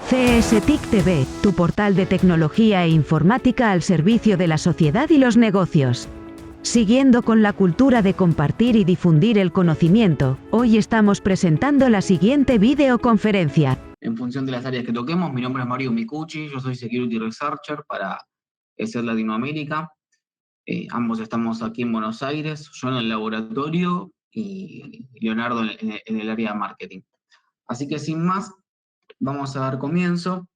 CSTIC TV, tu portal de tecnología e informática al servicio de la sociedad y los negocios. Siguiendo con la cultura de compartir y difundir el conocimiento, hoy estamos presentando la siguiente videoconferencia. En función de las áreas que toquemos, mi nombre es Mario Micucci, yo soy Security Researcher para ESET Latinoamérica. Ambos estamos aquí en Buenos Aires, yo en el laboratorio y Leonardo en el área de marketing. Así que sin más, vamos a dar comienzo.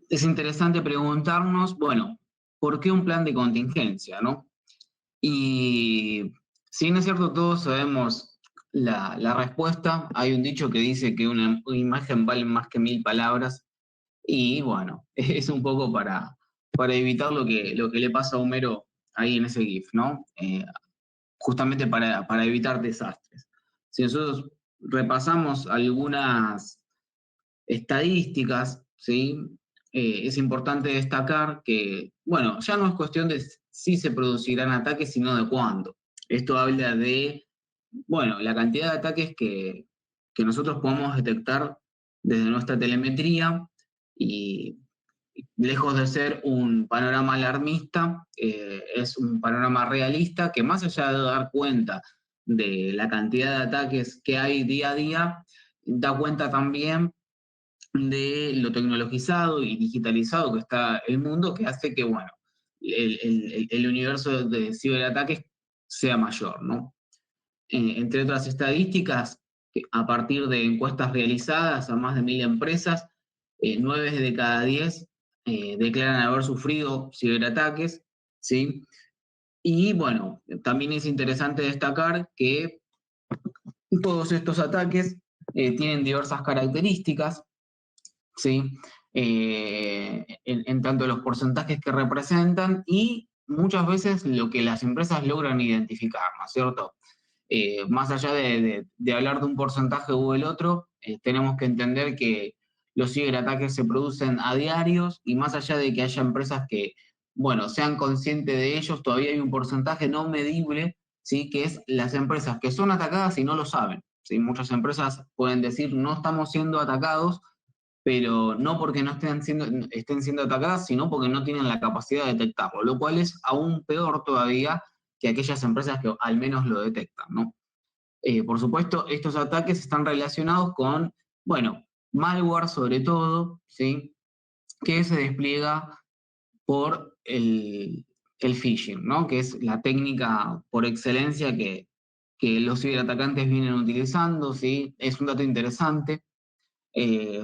Es interesante preguntarnos, bueno, ¿por qué un plan de contingencia, no? Y si bien es cierto, todos sabemos la respuesta, hay un dicho que dice que una imagen vale más que 1000 palabras, y bueno, es un poco para evitar lo que le pasa a Homero ahí en ese GIF, ¿no? Justamente para evitar desastres. Si nosotros repasamos algunas estadísticas, ¿sí? Es importante destacar que, bueno, ya no es cuestión de si se producirán ataques, sino de cuándo. Esto habla de, bueno, la cantidad de ataques que nosotros podemos detectar desde nuestra telemetría y lejos de ser un panorama alarmista, es un panorama realista que más allá de dar cuenta de la cantidad de ataques que hay día a día, da cuenta también de lo tecnologizado y digitalizado que está el mundo, que hace que, bueno, el universo de ciberataques sea mayor, ¿no? Entre otras estadísticas, a partir de encuestas realizadas a más de 1000 empresas, 9 de cada 10 declaran haber sufrido ciberataques, ¿sí? Y bueno, también es interesante destacar que todos estos ataques tienen diversas características, ¿sí? En tanto los porcentajes que representan y muchas veces lo que las empresas logran identificar, ¿no es cierto? Más allá de hablar de un porcentaje u el otro, tenemos que entender que los ciberataques se producen a diarios y más allá de que haya empresas que, bueno, sean conscientes de ellos, todavía hay un porcentaje no medible, ¿sí? Que es las empresas que son atacadas y no lo saben, ¿sí? Muchas empresas pueden decir no estamos siendo atacados, pero no porque no estén siendo atacadas, sino porque no tienen la capacidad de detectarlo, lo cual es aún peor todavía que aquellas empresas que al menos lo detectan, ¿no? Por supuesto, estos ataques están relacionados con, bueno, malware sobre todo, ¿sí? Que se despliega por el phishing, ¿no? Que es la técnica por excelencia que los ciberatacantes vienen utilizando, ¿sí? Es un dato interesante.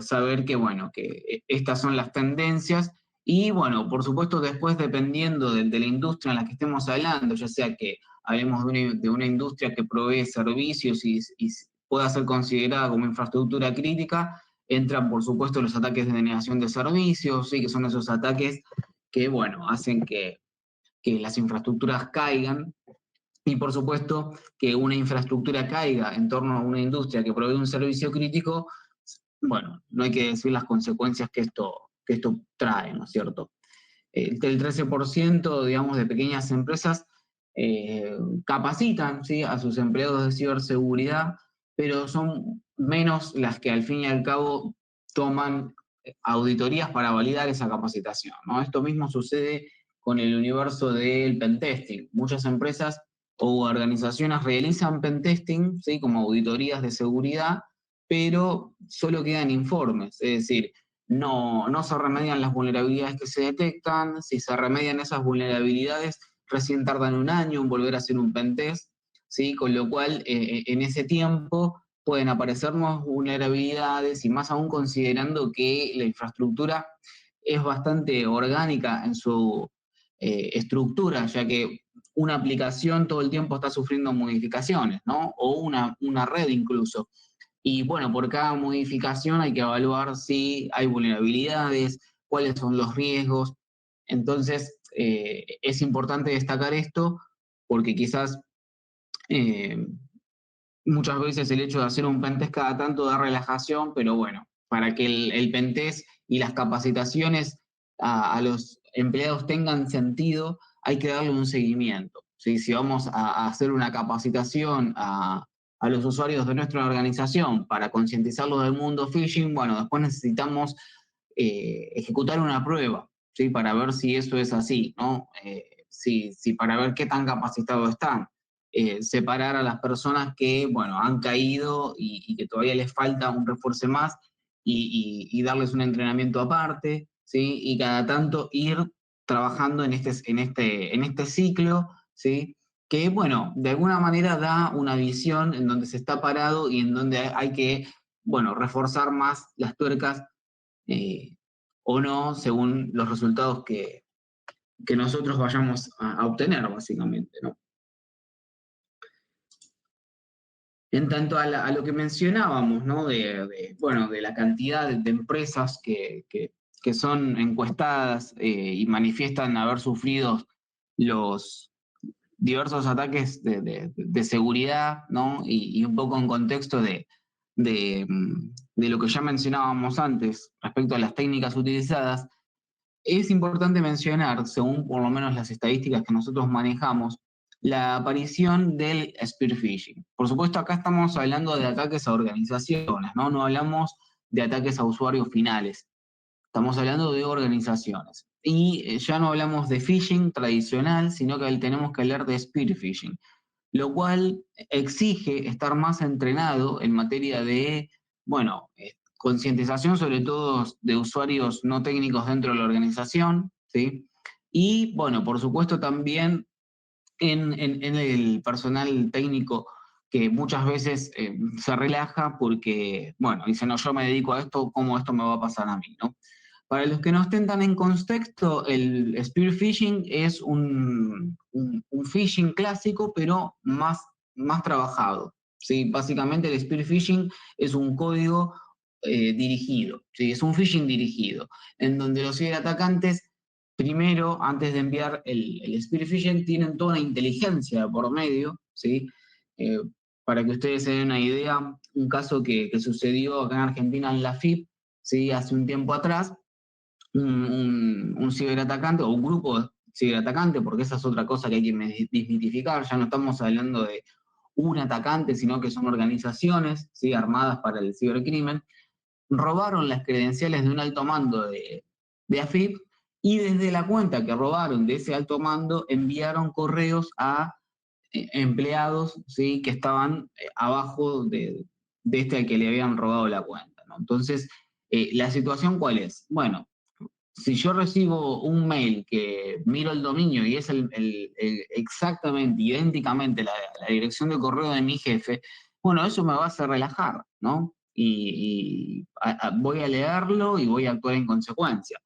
Saber que, bueno, que estas son las tendencias y, bueno, por supuesto, después dependiendo de la industria en la que estemos hablando, ya sea que hablemos de una industria que provee servicios y pueda ser considerada como infraestructura crítica, entran, por supuesto, los ataques de denegación de servicios, ¿sí? Que son esos ataques que, bueno, hacen que las infraestructuras caigan. Y por supuesto que una infraestructura caiga en torno a una industria que provee un servicio crítico, bueno, no hay que decir las consecuencias que esto trae, ¿no es cierto? El 13%, digamos, de pequeñas empresas capacitan, ¿sí? A sus empleados de ciberseguridad, pero son menos las que al fin y al cabo toman auditorías para validar esa capacitación, ¿no? Esto mismo sucede con el universo del pentesting. Muchas empresas o organizaciones realizan pentesting, ¿sí? Como auditorías de seguridad, pero solo quedan informes, es decir, no se remedian las vulnerabilidades que se detectan. Si se remedian esas vulnerabilidades, recién tardan un año en volver a hacer un pentest, ¿sí? Con lo cual en ese tiempo pueden aparecer nuevas vulnerabilidades y más aún considerando que la infraestructura es bastante orgánica en su estructura, ya que una aplicación todo el tiempo está sufriendo modificaciones, ¿no? O una red incluso. Y bueno, por cada modificación hay que evaluar si hay vulnerabilidades, cuáles son los riesgos. Entonces, es importante destacar esto porque quizás muchas veces el hecho de hacer un pentest cada tanto da relajación, pero bueno, para que el pentest y las capacitaciones a los empleados tengan sentido, hay que darle un seguimiento, ¿sí? Si vamos a hacer una capacitación a los usuarios de nuestra organización para concientizarlos del mundo phishing, bueno, después necesitamos ejecutar una prueba, ¿sí? Para ver si eso es así, ¿no? Si para ver qué tan capacitados están. Separar a las personas que, bueno, han caído y que todavía les falta un refuerzo más y darles un entrenamiento aparte, ¿sí? Y cada tanto ir trabajando en este ciclo, ¿sí? Que, bueno, de alguna manera da una visión en donde se está parado y en donde hay que, bueno, reforzar más las tuercas o no, según los resultados que nosotros vayamos a obtener, básicamente, ¿no? En tanto a lo que mencionábamos, ¿no? Bueno, de la cantidad de empresas que son encuestadas y manifiestan haber sufrido los diversos ataques de seguridad, ¿no? Y un poco en contexto de lo que ya mencionábamos antes respecto a las técnicas utilizadas, es importante mencionar, según por lo menos las estadísticas que nosotros manejamos, la aparición del spear phishing. Por supuesto, acá estamos hablando de ataques a organizaciones, ¿no? No hablamos de ataques a usuarios finales. Estamos hablando de organizaciones. Y ya no hablamos de phishing tradicional, sino que tenemos que hablar de spear phishing, lo cual exige estar más entrenado en materia de, bueno, concientización sobre todo de usuarios no técnicos dentro de la organización, ¿sí? Y, bueno, por supuesto también en el personal técnico que muchas veces se relaja porque, bueno, dice, no, yo me dedico a esto, ¿cómo esto me va a pasar a mí, no? Para los que no estén tan en contexto, el spear phishing es un phishing clásico, pero más trabajado, ¿sí? Básicamente el spear phishing es un código dirigido, ¿sí? Es un phishing dirigido, en donde los ciberatacantes, primero, antes de enviar el spear phishing, tienen toda una inteligencia por medio, ¿sí? Eh, para que ustedes se den una idea, un caso que sucedió acá en Argentina en la FIP, ¿sí? Hace un tiempo atrás, un ciberatacante o un grupo de ciberatacantes, porque esa es otra cosa que hay que desmitificar, ya no estamos hablando de un atacante, sino que son organizaciones, ¿sí? Armadas para el cibercrimen, robaron las credenciales de un alto mando de AFIP y desde la cuenta que robaron de ese alto mando enviaron correos a empleados, ¿sí? Que estaban abajo de este al que le habían robado la cuenta, ¿no? Entonces, ¿la situación cuál es? Bueno, si yo recibo un mail que miro el dominio y es exactamente, idénticamente la dirección de correo de mi jefe, bueno, eso me va a hacer relajar, ¿no? Y voy a leerlo y voy a actuar en consecuencia.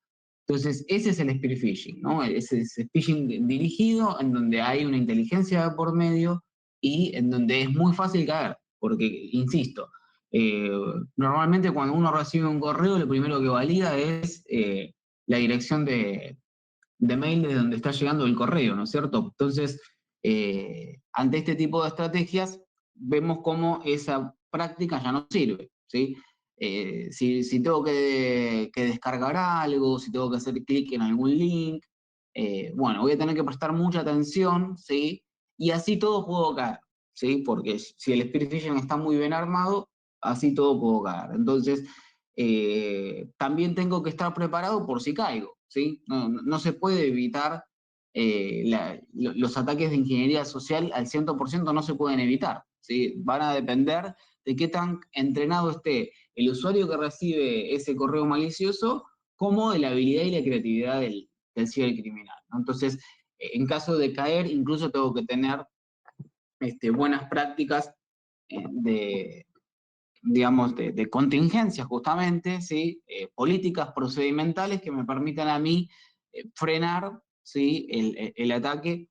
Entonces, ese es el spear phishing, ¿no? Ese es el phishing dirigido en donde hay una inteligencia por medio y en donde es muy fácil caer, porque, insisto, eh, normalmente cuando uno recibe un correo, lo primero que valida es la dirección de mail de donde está llegando el correo, ¿no es cierto? Entonces, ante este tipo de estrategias, vemos cómo esa práctica ya no sirve, ¿sí? Si tengo que descargar algo, si tengo que hacer clic en algún link, bueno, voy a tener que prestar mucha atención, ¿sí? Y así todo puedo caer, ¿sí? Porque si el spear phishing está muy bien armado, así todo puedo caer. Entonces, también tengo que estar preparado por si caigo, ¿sí? No se puede evitar, los ataques de ingeniería social al 100% no se pueden evitar, ¿sí? Van a depender de qué tan entrenado esté el usuario que recibe ese correo malicioso, como de la habilidad y la creatividad del cibercriminal, ¿no? Entonces, en caso de caer, incluso tengo que tener buenas prácticas de, digamos, de contingencia justamente, ¿sí? Políticas procedimentales que me permitan a mí frenar, ¿sí? El ataque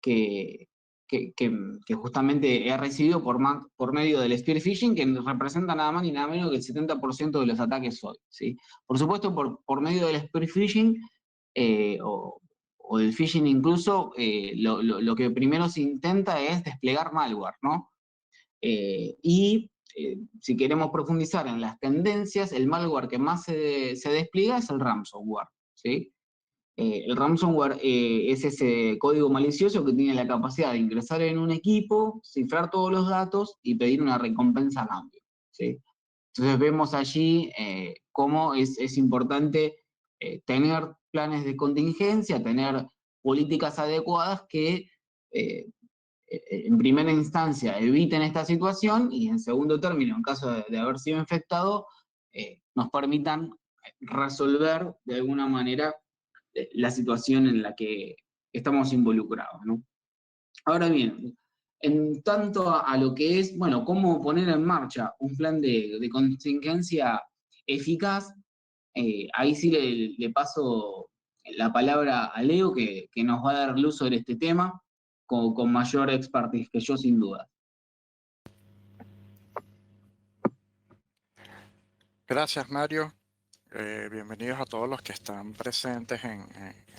que, que justamente he recibido por medio del spear phishing, que representa nada más ni nada menos que el 70% de los ataques hoy, ¿sí? Por supuesto, por medio del spear phishing eh, o, o del phishing incluso, lo que primero se intenta es desplegar malware, ¿no? Si queremos profundizar en las tendencias, el malware que más se despliega es el ransomware, ¿sí? El ransomware es ese código malicioso que tiene la capacidad de ingresar en un equipo, cifrar todos los datos y pedir una recompensa a cambio, ¿sí? Entonces vemos allí cómo es importante tener planes de contingencia, tener políticas adecuadas que en primera instancia eviten esta situación y en segundo término, en caso de haber sido infectado, nos permitan resolver de alguna manera la situación en la que estamos involucrados, ¿no? Ahora bien, en tanto a lo que es, bueno, cómo poner en marcha un plan de contingencia eficaz, ahí sí le paso la palabra a Leo, que nos va a dar luz sobre este tema con mayor expertise que yo, sin duda. Gracias, Mario. Bienvenidos a todos los que están presentes en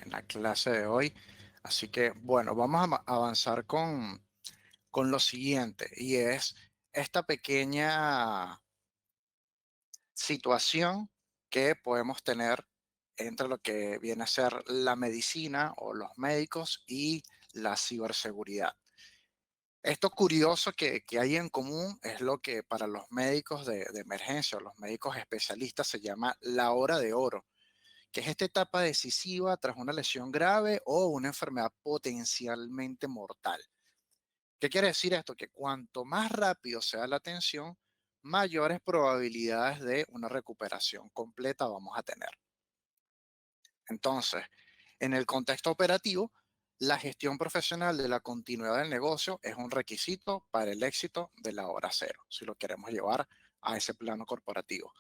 la clase de hoy. Así que, bueno, vamos a avanzar con lo siguiente, y es esta pequeña situación que podemos tener entre lo que viene a ser la medicina o los médicos y la ciberseguridad. Esto curioso que hay en común es lo que para los médicos de emergencia o los médicos especialistas se llama la hora de oro, que es esta etapa decisiva tras una lesión grave o una enfermedad potencialmente mortal. ¿Qué quiere decir esto? Que cuanto más rápido sea la atención, mayores probabilidades de una recuperación completa vamos a tener. Entonces, en el contexto operativo, la gestión profesional de la continuidad del negocio es un requisito para el éxito de la hora cero, si lo queremos llevar a ese plano corporativo.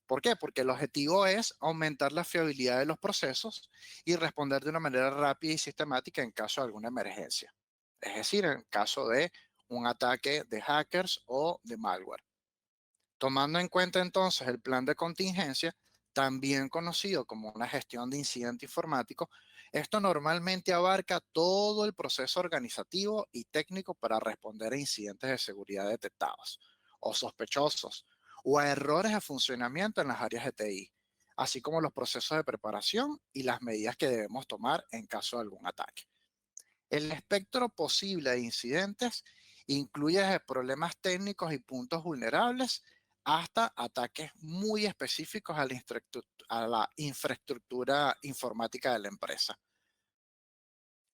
¿Por qué? Porque el objetivo es aumentar la fiabilidad de los procesos y responder de una manera rápida y sistemática en caso de alguna emergencia. Es decir, en caso de un ataque de hackers o de malware. Tomando en cuenta entonces el plan de contingencia, también conocido como una gestión de incidente informático, esto normalmente abarca todo el proceso organizativo y técnico para responder a incidentes de seguridad detectados o sospechosos o a errores de funcionamiento en las áreas de TI, así como los procesos de preparación y las medidas que debemos tomar en caso de algún ataque. El espectro posible de incidentes incluye desde problemas técnicos y puntos vulnerables hasta ataques muy específicos a la infraestructura informática de la empresa.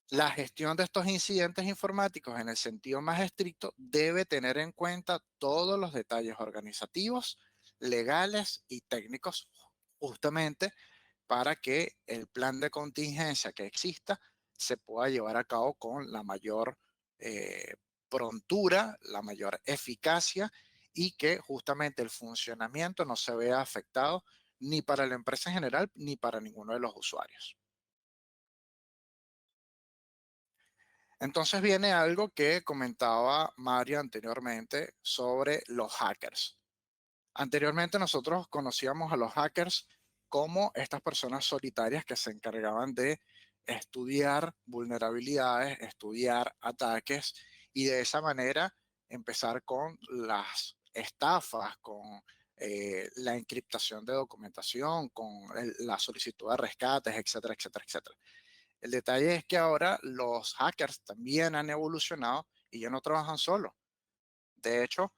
La gestión de estos incidentes informáticos en el sentido más estricto debe tener en cuenta todos los detalles organizativos, legales y técnicos, justamente para que el plan de contingencia que exista se pueda llevar a cabo con la mayor eh, prontura, la mayor eficacia y que justamente el funcionamiento no se vea afectado ni para la empresa en general ni para ninguno de los usuarios. Entonces viene algo que comentaba Mario anteriormente sobre los hackers. Anteriormente nosotros conocíamos a los hackers como estas personas solitarias que se encargaban de estudiar vulnerabilidades, estudiar ataques y de esa manera empezar con las estafas, con la encriptación de documentación, con la solicitud de rescates, etcétera, etcétera, etcétera. El detalle es que ahora los hackers también han evolucionado y ya no trabajan solos. De hecho,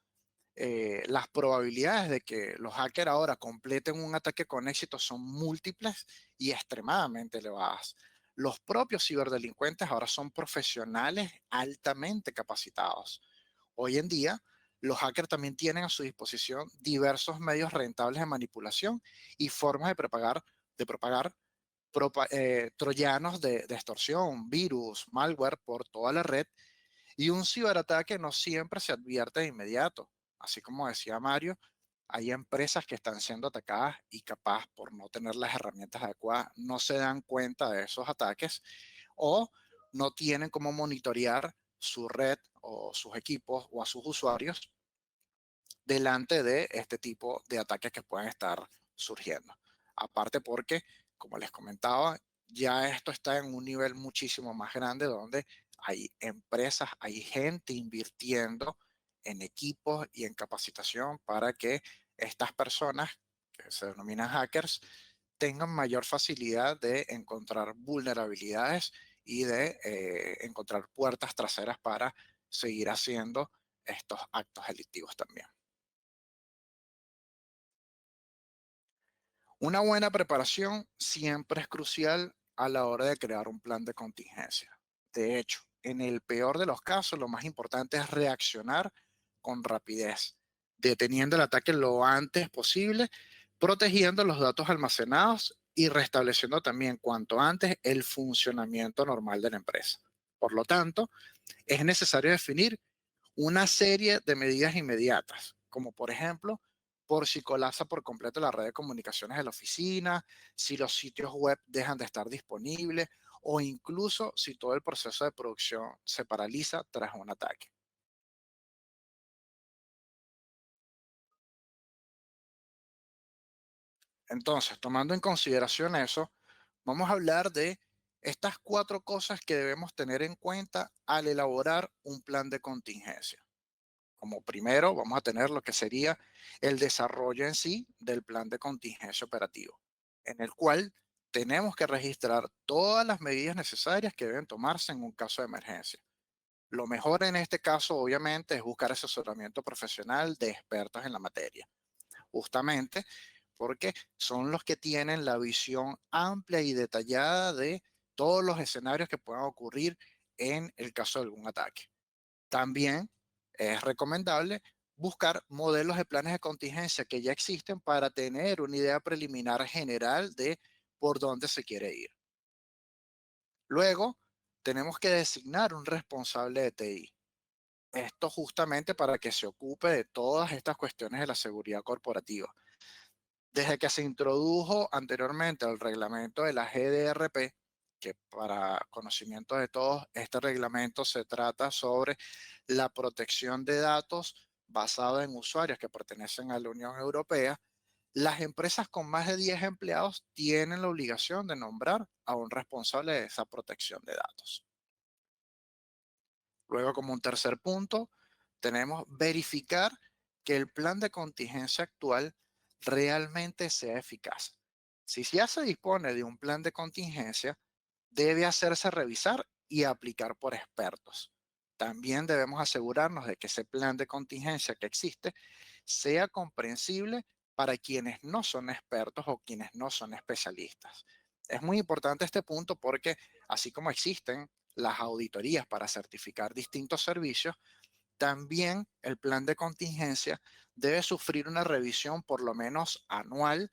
las probabilidades de que los hackers ahora completen un ataque con éxito son múltiples y extremadamente elevadas. Los propios ciberdelincuentes ahora son profesionales altamente capacitados. Hoy en día, los hackers también tienen a su disposición diversos medios rentables de manipulación y formas de propagar troyanos de extorsión, virus, malware por toda la red, y un ciberataque no siempre se advierte de inmediato. Así como decía Mario, hay empresas que están siendo atacadas y capaz por no tener las herramientas adecuadas no se dan cuenta de esos ataques o no tienen cómo monitorear su red o sus equipos o a sus usuarios delante de este tipo de ataques que pueden estar surgiendo. Aparte porque, como les comentaba, ya esto está en un nivel muchísimo más grande donde hay empresas, hay gente invirtiendo en equipos y en capacitación para que estas personas que se denominan hackers tengan mayor facilidad de encontrar vulnerabilidades y de encontrar puertas traseras para seguir haciendo estos actos delictivos también. Una buena preparación siempre es crucial a la hora de crear un plan de contingencia. De hecho, en el peor de los casos, lo más importante es reaccionar con rapidez, deteniendo el ataque lo antes posible, protegiendo los datos almacenados y restableciendo también cuanto antes el funcionamiento normal de la empresa. Por lo tanto, es necesario definir una serie de medidas inmediatas, como por ejemplo, por si colapsa por completo la red de comunicaciones de la oficina, si los sitios web dejan de estar disponibles o incluso si todo el proceso de producción se paraliza tras un ataque. Entonces, tomando en consideración eso, vamos a hablar de estas cuatro cosas que debemos tener en cuenta al elaborar un plan de contingencia. Como primero, vamos a tener lo que sería el desarrollo en sí del plan de contingencia operativo, en el cual tenemos que registrar todas las medidas necesarias que deben tomarse en un caso de emergencia. Lo mejor en este caso, obviamente, es buscar asesoramiento profesional de expertos en la materia, justamente porque son los que tienen la visión amplia y detallada de todos los escenarios que puedan ocurrir en el caso de algún ataque. También es recomendable buscar modelos de planes de contingencia que ya existen para tener una idea preliminar general de por dónde se quiere ir. Luego, tenemos que designar un responsable de TI. Esto justamente para que se ocupe de todas estas cuestiones de la seguridad corporativa. Desde que se introdujo anteriormente el reglamento de la GDRP, que para conocimiento de todos, este reglamento se trata sobre la protección de datos basada en usuarios que pertenecen a la Unión Europea, las empresas con más de 10 empleados tienen la obligación de nombrar a un responsable de esa protección de datos. Luego, como un tercer punto, tenemos verificar que el plan de contingencia actual realmente sea eficaz. Si ya se dispone de un plan de contingencia, debe hacerse revisar y aplicar por expertos. También debemos asegurarnos de que ese plan de contingencia que existe sea comprensible para quienes no son expertos o quienes no son especialistas. Es muy importante este punto porque así como existen las auditorías para certificar distintos servicios, también el plan de contingencia debe sufrir una revisión por lo menos anual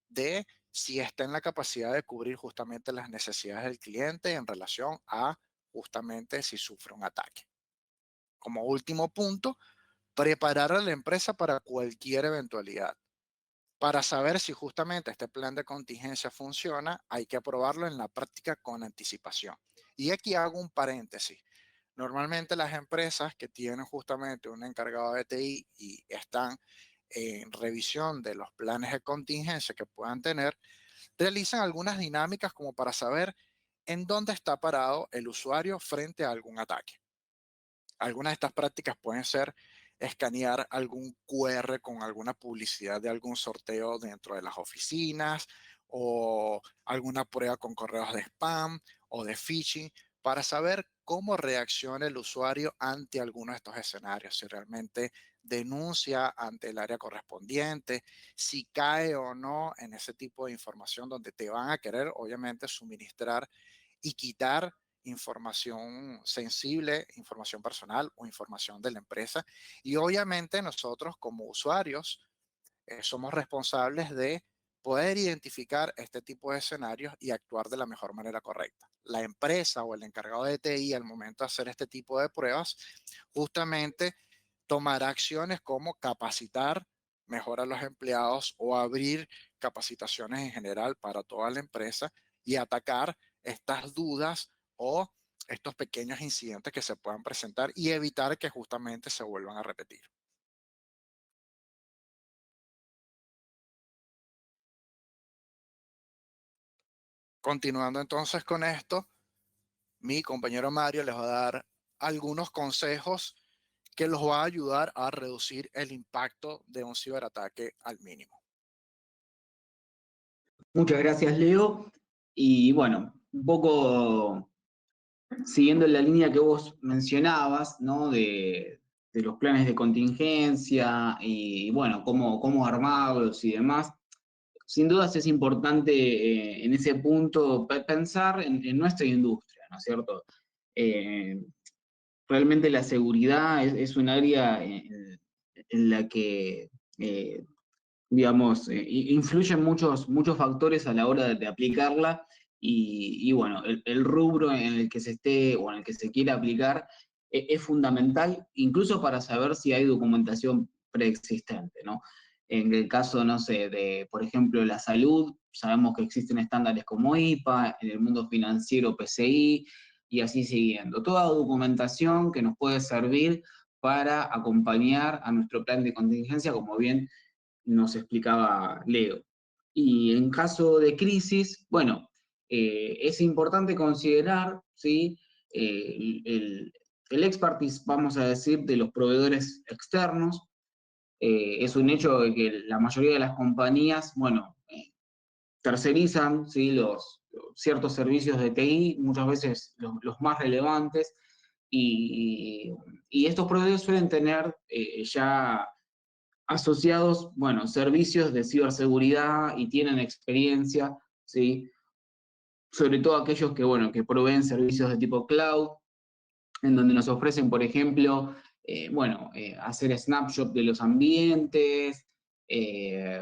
de si está en la capacidad de cubrir justamente las necesidades del cliente en relación a justamente si sufre un ataque. Como último punto, preparar a la empresa para cualquier eventualidad. Para saber si justamente este plan de contingencia funciona, hay que aprobarlo en la práctica con anticipación. Y aquí hago un paréntesis. Normalmente las empresas que tienen justamente un encargado de TI y están en revisión de los planes de contingencia que puedan tener, realizan algunas dinámicas como para saber en dónde está parado el usuario frente a algún ataque. Algunas de estas prácticas pueden ser escanear algún QR con alguna publicidad de algún sorteo dentro de las oficinas o alguna prueba con correos de spam o de phishing para saber cómo reacciona el usuario ante alguno de estos escenarios, si realmente denuncia ante el área correspondiente, si cae o no en ese tipo de información donde te van a querer obviamente suministrar y quitar información sensible, información personal o información de la empresa. Y obviamente nosotros como usuarios somos responsables de poder identificar este tipo de escenarios y actuar de la mejor manera correcta. La empresa o el encargado de TI al momento de hacer este tipo de pruebas, justamente tomará acciones como capacitar mejor a los empleados o abrir capacitaciones en general para toda la empresa y atacar estas dudas o estos pequeños incidentes que se puedan presentar y evitar que justamente se vuelvan a repetir. Continuando entonces con esto, mi compañero Mario les va a dar algunos consejos que los va a ayudar a reducir el impacto de un ciberataque al mínimo. Muchas gracias, Leo. Y bueno, un poco siguiendo la línea que vos mencionabas, ¿no? De los planes de contingencia y bueno, cómo armarlos y demás. Sin dudas es importante en ese punto pensar en nuestra industria, ¿no es cierto? Eh, Realmente la seguridad es un área en la que, eh, digamos, influyen muchos factores a la hora de aplicarla y bueno, el rubro en el que se esté o en el que se quiera aplicar es fundamental, incluso para saber si hay documentación preexistente, ¿no? En el caso, no sé, de, por ejemplo, la salud, sabemos que existen estándares como IPA, en el mundo financiero PCI, y así siguiendo. Toda documentación que nos puede servir para acompañar a nuestro plan de contingencia, como bien nos explicaba Leo. Y en caso de crisis, bueno, es importante considerar, ¿sí? El expertise, vamos a decir, de los proveedores externos. Es un hecho de que la mayoría de las compañías, bueno, tercerizan, ¿sí? Ciertos servicios de TI, muchas veces los más relevantes, y, y estos proveedores suelen tener ya asociados, bueno, servicios de ciberseguridad y tienen experiencia, ¿sí? Sobre todo aquellos que, bueno, que proveen servicios de tipo cloud, en donde nos ofrecen, por ejemplo, hacer snapshot de los ambientes, eh,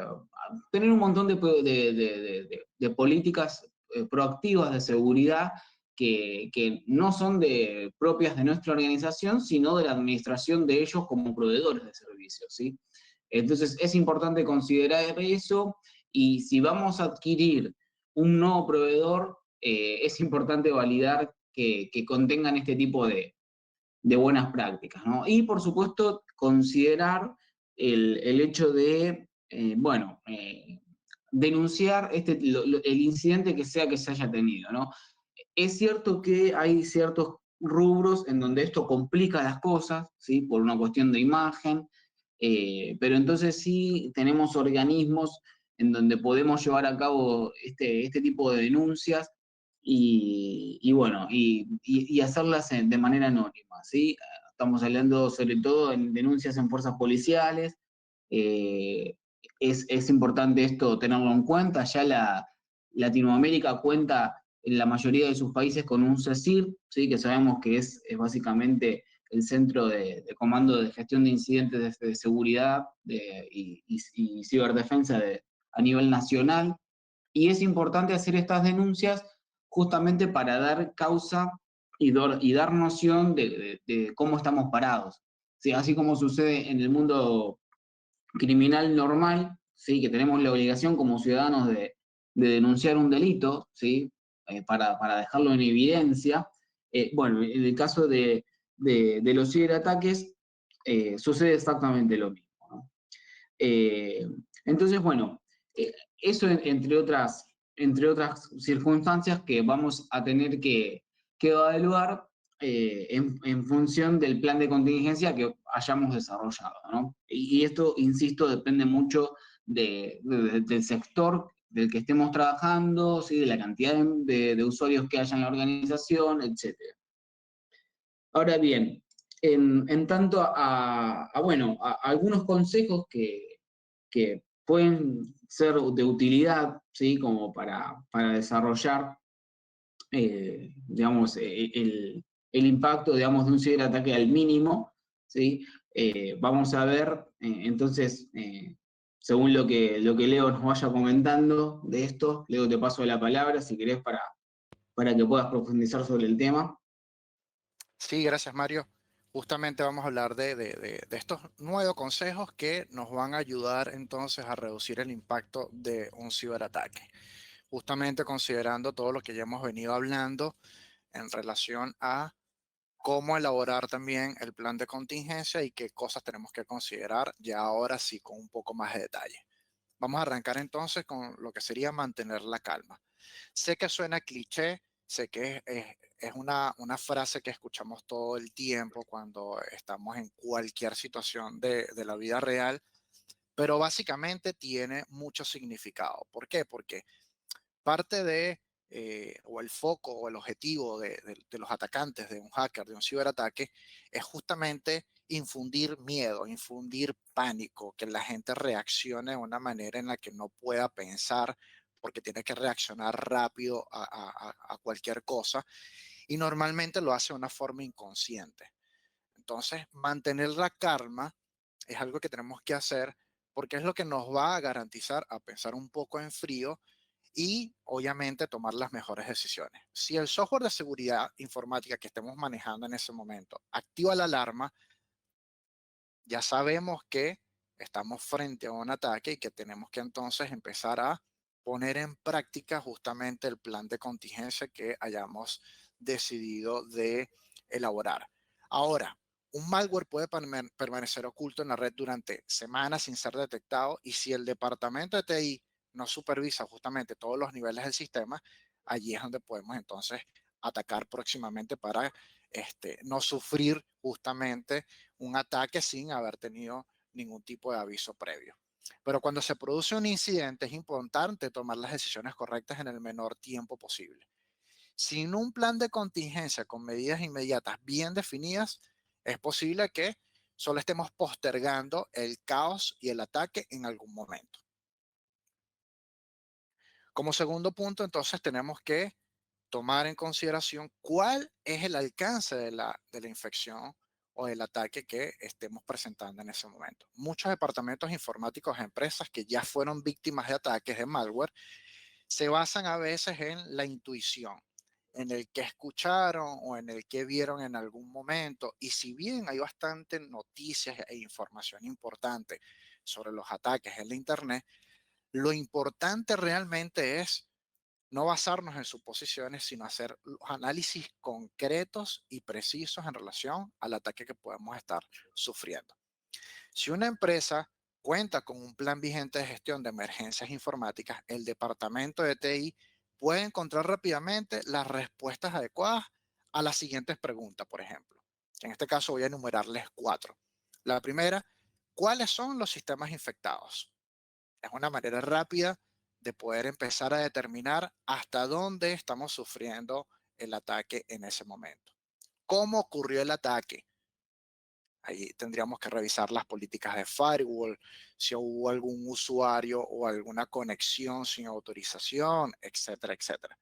tener un montón de políticas proactivas de seguridad que no son propias de nuestra organización, sino de la administración de ellos como proveedores de servicios, ¿sí? Entonces es importante considerar eso y si vamos a adquirir un nuevo proveedor, es importante validar que contengan este tipo de buenas prácticas, ¿no? Y por supuesto considerar el hecho de, denunciar el incidente que sea que se haya tenido, ¿no? Es cierto que hay ciertos rubros en donde esto complica las cosas, ¿sí? Por una cuestión de imagen, pero entonces sí tenemos organismos en donde podemos llevar a cabo este tipo de denuncias y hacerlas de manera anónima, ¿sí? Estamos hablando sobre todo en denuncias en fuerzas policiales. eh, es importante esto tenerlo en cuenta. Ya Latinoamérica cuenta en la mayoría de sus países con un CECIR, ¿sí? Que sabemos que es básicamente el Centro de Comando de Gestión de Incidentes de Seguridad y Ciberdefensa a nivel nacional. Y es importante hacer estas denuncias justamente para dar causa y dar noción de cómo estamos parados. ¿Sí? Así como sucede en el mundo criminal normal, ¿sí? Que tenemos la obligación como ciudadanos de denunciar un delito, ¿sí? Para dejarlo en evidencia. Bueno, en el caso de los ciberataques sucede exactamente lo mismo, ¿no? Eh, entonces, bueno, eso entre otras circunstancias que vamos a tener que evaluar en función del plan de contingencia que hayamos desarrollado, ¿no? Y esto, insisto, depende mucho del sector del que estemos trabajando, ¿sí? De la cantidad de usuarios que haya en la organización, etcétera. Ahora bien, en tanto a algunos consejos que pueden ser de utilidad, ¿sí? Como para desarrollar, digamos, el impacto, digamos, de un ciberataque al mínimo, ¿sí? Vamos a ver, entonces, según lo que Leo nos vaya comentando de esto, Leo, te paso la palabra, si querés, para que puedas profundizar sobre el tema. Sí, gracias, Mario. Justamente vamos a hablar de estos 9 consejos que nos van a ayudar entonces a reducir el impacto de un ciberataque. Justamente considerando todo lo que ya hemos venido hablando en relación a cómo elaborar también el plan de contingencia y qué cosas tenemos que considerar ya ahora sí con un poco más de detalle. Vamos a arrancar entonces con lo que sería mantener la calma. Sé que suena cliché, sé que es una frase que escuchamos todo el tiempo cuando estamos en cualquier situación de la vida real, pero básicamente tiene mucho significado. ¿Por qué? Porque Parte de, o el foco o el objetivo de los atacantes, de un hacker, de un ciberataque, es justamente infundir miedo, infundir pánico, que la gente reaccione de una manera en la que no pueda pensar, porque tiene que reaccionar rápido a cualquier cosa, y normalmente lo hace de una forma inconsciente. Entonces, mantener la calma es algo que tenemos que hacer porque es lo que nos va a garantizar a pensar un poco en frío y obviamente tomar las mejores decisiones. Si el software de seguridad informática que estemos manejando en ese momento activa la alarma, ya sabemos que estamos frente a un ataque y que tenemos que entonces empezar a poner en práctica justamente el plan de contingencia que hayamos decidido de elaborar. Ahora, un malware puede permanecer oculto en la red durante semanas sin ser detectado, y si el departamento de TI no supervisa justamente todos los niveles del sistema, allí es donde podemos entonces atacar próximamente para no sufrir justamente un ataque sin haber tenido ningún tipo de aviso previo. Pero cuando se produce un incidente es importante tomar las decisiones correctas en el menor tiempo posible. Sin un plan de contingencia con medidas inmediatas bien definidas, es posible que solo estemos postergando el caos y el ataque en algún momento. Como segundo punto, entonces tenemos que tomar en consideración cuál es el alcance de la infección o del ataque que estemos presentando en ese momento. Muchos departamentos informáticos de empresas que ya fueron víctimas de ataques de malware se basan a veces en la intuición, en el que escucharon o en el que vieron en algún momento. Y si bien hay bastante noticias e información importante sobre los ataques en la Internet, lo importante realmente es no basarnos en suposiciones, sino hacer los análisis concretos y precisos en relación al ataque que podemos estar sufriendo. Si una empresa cuenta con un plan vigente de gestión de emergencias informáticas, el departamento de TI puede encontrar rápidamente las respuestas adecuadas a las siguientes preguntas, por ejemplo. En este caso voy a enumerarles 4. La primera, ¿cuáles son los sistemas infectados? Es una manera rápida de poder empezar a determinar hasta dónde estamos sufriendo el ataque en ese momento. ¿Cómo ocurrió el ataque? Ahí tendríamos que revisar las políticas de firewall, si hubo algún usuario o alguna conexión sin autorización, etcétera, etcétera.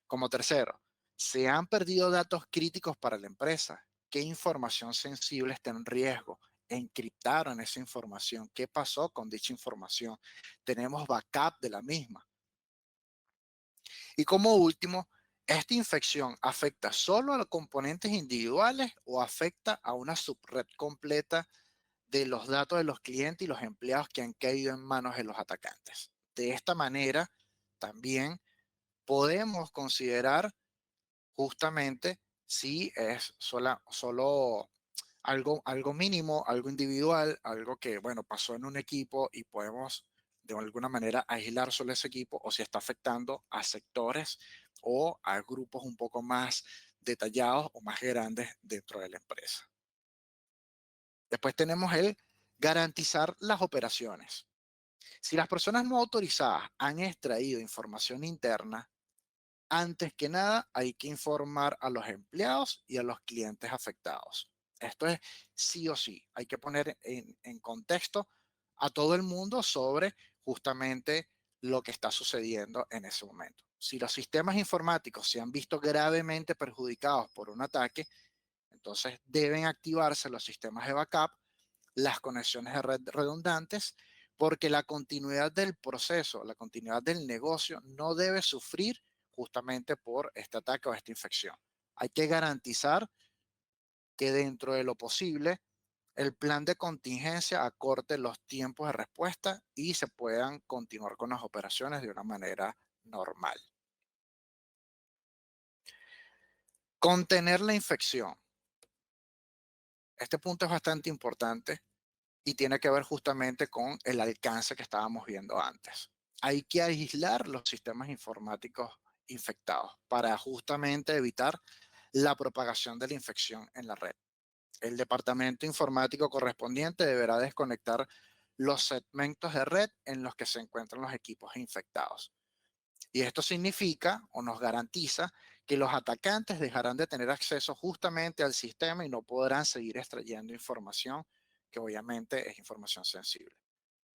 Como tercero, ¿se han perdido datos críticos para la empresa? ¿Qué información sensible está en riesgo? ¿Encriptaron esa información? ¿Qué pasó con dicha información? ¿Tenemos backup de la misma? Y como último, ¿esta infección afecta solo a los componentes individuales o afecta a una subred completa de los datos de los clientes y los empleados que han caído en manos de los atacantes? De esta manera, también podemos considerar justamente si es solo algo mínimo, algo individual, algo que, bueno, pasó en un equipo y podemos de alguna manera aislar solo ese equipo, o si está afectando a sectores o a grupos un poco más detallados o más grandes dentro de la empresa. Después tenemos el garantizar las operaciones. Si las personas no autorizadas han extraído información interna, antes que nada, hay que informar a los empleados y a los clientes afectados. Esto es sí o sí. Hay que poner en contexto a todo el mundo sobre justamente lo que está sucediendo en ese momento. Si los sistemas informáticos se han visto gravemente perjudicados por un ataque, entonces deben activarse los sistemas de backup, las conexiones de red redundantes, porque la continuidad del proceso, la continuidad del negocio no debe sufrir justamente por este ataque o esta infección. Hay que garantizar que dentro de lo posible el plan de contingencia acorte los tiempos de respuesta y se puedan continuar con las operaciones de una manera normal. Contener la infección. Este punto es bastante importante y tiene que ver justamente con el alcance que estábamos viendo antes. Hay que aislar los sistemas informáticos infectados para justamente evitar la propagación de la infección en la red. El departamento informático correspondiente deberá desconectar los segmentos de red en los que se encuentran los equipos infectados. Y esto significa o nos garantiza que los atacantes dejarán de tener acceso justamente al sistema y no podrán seguir extrayendo información que obviamente es información sensible.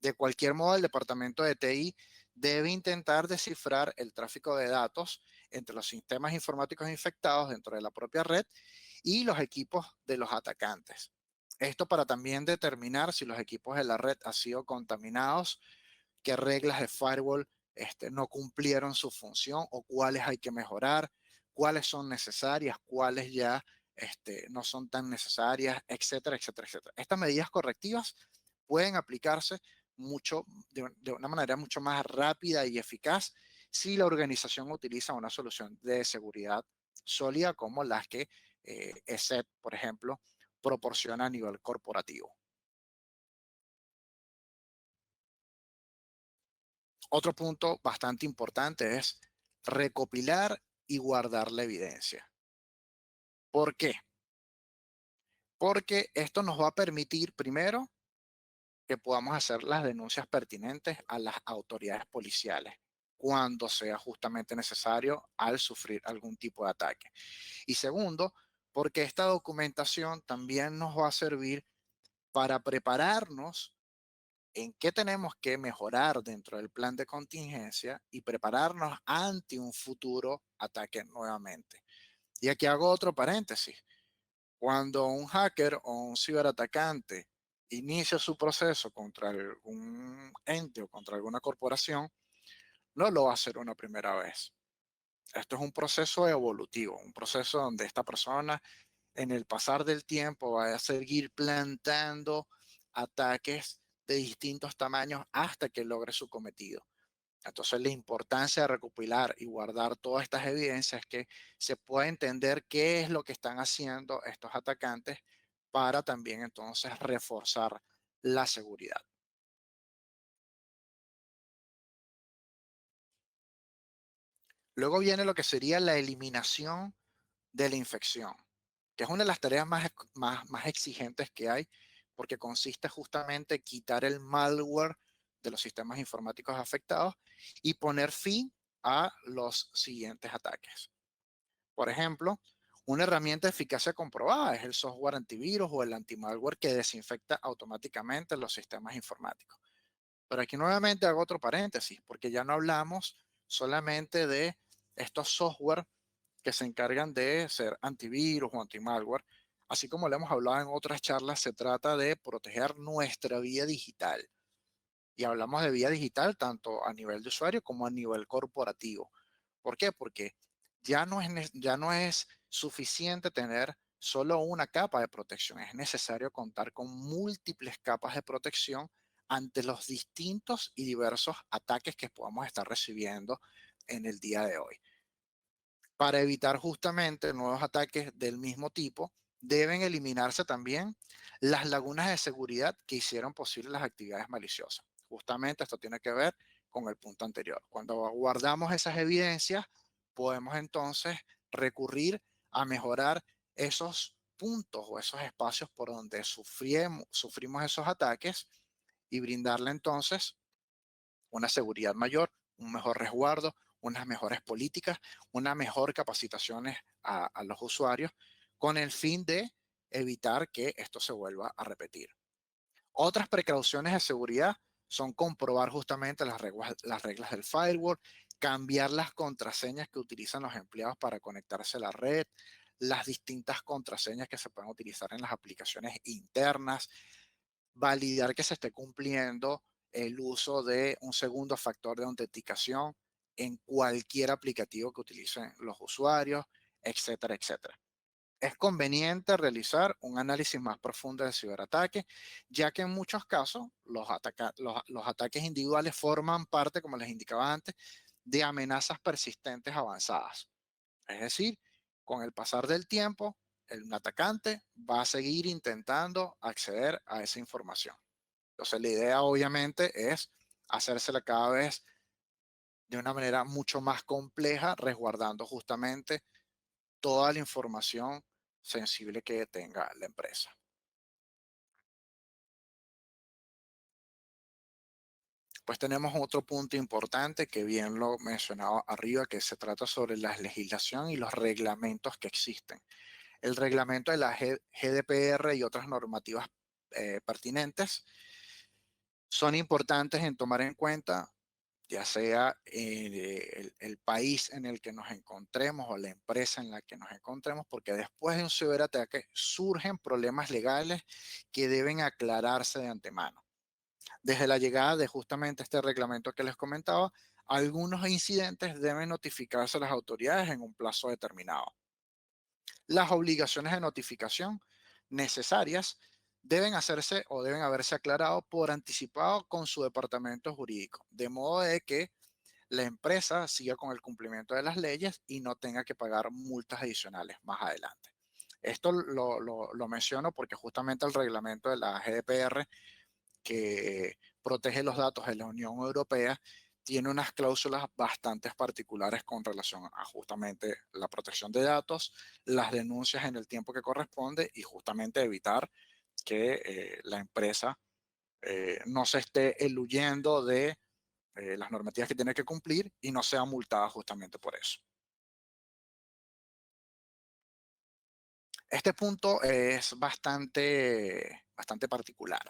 De cualquier modo, el departamento de TI debe intentar descifrar el tráfico de datos entre los sistemas informáticos infectados dentro de la propia red y los equipos de los atacantes. Esto para también determinar si los equipos de la red han sido contaminados, qué reglas de firewall no cumplieron su función o cuáles hay que mejorar, cuáles son necesarias, cuáles ya no son tan necesarias, etcétera, etcétera, etcétera. Estas medidas correctivas pueden aplicarse de una manera mucho más rápida y eficaz si la organización utiliza una solución de seguridad sólida como las que ESET, por ejemplo, proporciona a nivel corporativo. Otro punto bastante importante es recopilar y guardar la evidencia. ¿Por qué? Porque esto nos va a permitir, primero, que podamos hacer las denuncias pertinentes a las autoridades policiales cuando sea justamente necesario al sufrir algún tipo de ataque. Y segundo, porque esta documentación también nos va a servir para prepararnos en qué tenemos que mejorar dentro del plan de contingencia y prepararnos ante un futuro ataque nuevamente. Y aquí hago otro paréntesis. Cuando un hacker o un ciberatacante inicia su proceso contra algún ente o contra alguna corporación, no lo va a hacer una primera vez. Esto es un proceso evolutivo, un proceso donde esta persona en el pasar del tiempo va a seguir plantando ataques de distintos tamaños hasta que logre su cometido. Entonces, la importancia de recopilar y guardar todas estas evidencias es que se pueda entender qué es lo que están haciendo estos atacantes para también entonces reforzar la seguridad. Luego viene lo que sería la eliminación de la infección, que es una de las tareas más exigentes que hay, porque consiste justamente en quitar el malware de los sistemas informáticos afectados y poner fin a los siguientes ataques. Por ejemplo, una herramienta de eficacia comprobada es el software antivirus o el antimalware que desinfecta automáticamente los sistemas informáticos. Pero aquí nuevamente hago otro paréntesis, porque ya no hablamos solamente de estos software que se encargan de ser antivirus o antimalware. Así como le hemos hablado en otras charlas, se trata de proteger nuestra vida digital. Y hablamos de vida digital tanto a nivel de usuario como a nivel corporativo. ¿Por qué? Porque ya no es suficiente tener solo una capa de protección. Es necesario contar con múltiples capas de protección ante los distintos y diversos ataques que podamos estar recibiendo en el día de hoy. Para evitar justamente nuevos ataques del mismo tipo, deben eliminarse también las lagunas de seguridad que hicieron posible las actividades maliciosas. Justamente esto tiene que ver con el punto anterior. Cuando guardamos esas evidencias, podemos entonces recurrir a mejorar esos puntos o esos espacios por donde sufrimos esos ataques y brindarle entonces una seguridad mayor, un mejor resguardo, unas mejores políticas, una mejor capacitaciones a los usuarios con el fin de evitar que esto se vuelva a repetir. Otras precauciones de seguridad son comprobar justamente las reglas del firewall, cambiar las contraseñas que utilizan los empleados para conectarse a la red, las distintas contraseñas que se pueden utilizar en las aplicaciones internas, validar que se esté cumpliendo el uso de un segundo factor de autenticación en cualquier aplicativo que utilicen los usuarios, etcétera, etcétera. Es conveniente realizar un análisis más profundo del ciberataque, ya que en muchos casos los ataques individuales forman parte, como les indicaba antes, de amenazas persistentes avanzadas. Es decir, con el pasar del tiempo, el atacante va a seguir intentando acceder a esa información. Entonces, la idea obviamente es hacérsela cada vez de una manera mucho más compleja, resguardando justamente toda la información sensible que tenga la empresa. Pues tenemos otro punto importante que bien lo mencionaba arriba, que se trata sobre la legislación y los reglamentos que existen. El reglamento de la GDPR y otras normativas pertinentes son importantes en tomar en cuenta, ya sea el país en el que nos encontremos o la empresa en la que nos encontremos, porque después de un ciberataque surgen problemas legales que deben aclararse de antemano. Desde la llegada de justamente este reglamento que les comentaba, algunos incidentes deben notificarse a las autoridades en un plazo determinado. Las obligaciones de notificación necesarias deben hacerse o deben haberse aclarado por anticipado con su departamento jurídico, de modo de que la empresa siga con el cumplimiento de las leyes y no tenga que pagar multas adicionales más adelante. Esto lo menciono porque justamente el reglamento de la GDPR, que protege los datos de la Unión Europea, tiene unas cláusulas bastante particulares con relación a justamente la protección de datos, las denuncias en el tiempo que corresponde y justamente evitar que la empresa no se esté eluyendo de las normativas que tiene que cumplir y no sea multada justamente por eso. Este punto es bastante particular.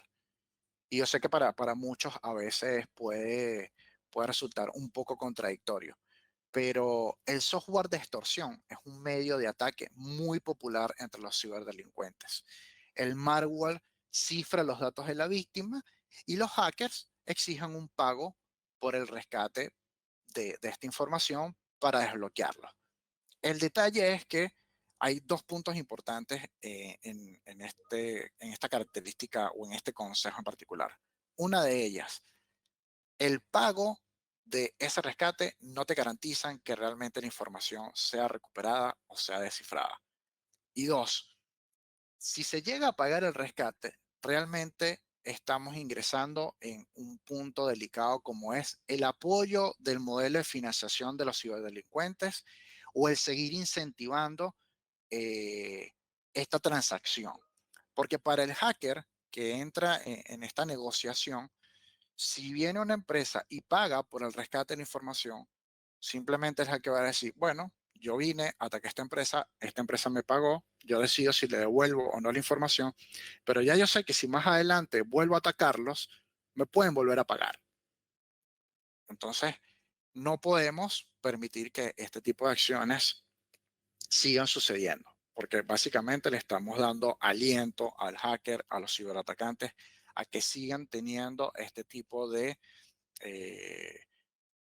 Y yo sé que para muchos a veces puede resultar un poco contradictorio, pero el software de extorsión es un medio de ataque muy popular entre los ciberdelincuentes. El malware cifra los datos de la víctima y los hackers exigen un pago por el rescate de esta información para desbloquearlo. El detalle es que hay dos puntos importantes en esta característica o en este consejo en particular. Una de ellas, el pago de ese rescate no te garantizan que realmente la información sea recuperada o sea descifrada. Y dos, si se llega a pagar el rescate, realmente estamos ingresando en un punto delicado como es el apoyo del modelo de financiación de los ciberdelincuentes o el seguir incentivando eh, esta transacción. Porque para el hacker que entra en esta negociación, si viene una empresa y paga por el rescate de la información, simplemente es el que va a decir, bueno, yo vine, ataqué a esta empresa me pagó, yo decido si le devuelvo o no la información, pero ya yo sé que si más adelante vuelvo a atacarlos, me pueden volver a pagar. Entonces, no podemos permitir que este tipo de acciones sigan sucediendo, porque básicamente le estamos dando aliento al hacker, a los ciberatacantes, a que sigan teniendo este tipo de eh,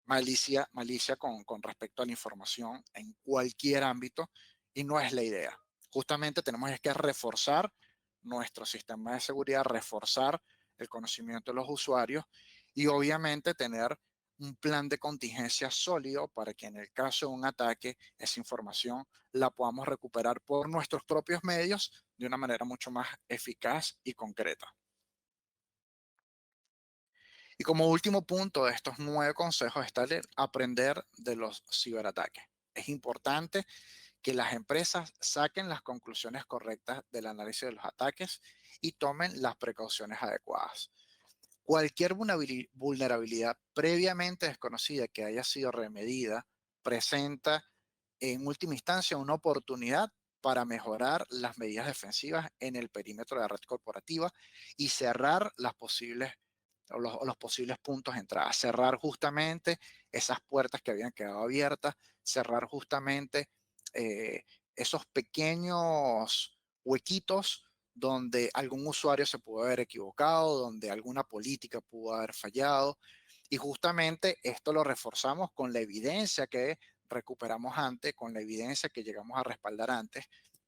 malicia con respecto a la información en cualquier ámbito y no es la idea. Justamente tenemos que reforzar nuestro sistema de seguridad, reforzar el conocimiento de los usuarios y obviamente tener un plan de contingencia sólido para que en el caso de un ataque esa información la podamos recuperar por nuestros propios medios de una manera mucho más eficaz y concreta. Y como último punto de estos 9 consejos está el aprender de los ciberataques. Es importante que las empresas saquen las conclusiones correctas del análisis de los ataques y tomen las precauciones adecuadas. Cualquier vulnerabilidad previamente desconocida que haya sido remedida presenta en última instancia una oportunidad para mejorar las medidas defensivas en el perímetro de la red corporativa y cerrar las posibles o los posibles puntos de entrada, cerrar justamente esas puertas que habían quedado abiertas, cerrar justamente eh, esos pequeños huequitos donde algún usuario se pudo haber equivocado, donde alguna política pudo haber fallado. Y justamente esto lo reforzamos con la evidencia que recuperamos antes, con la evidencia que llegamos a respaldar antes,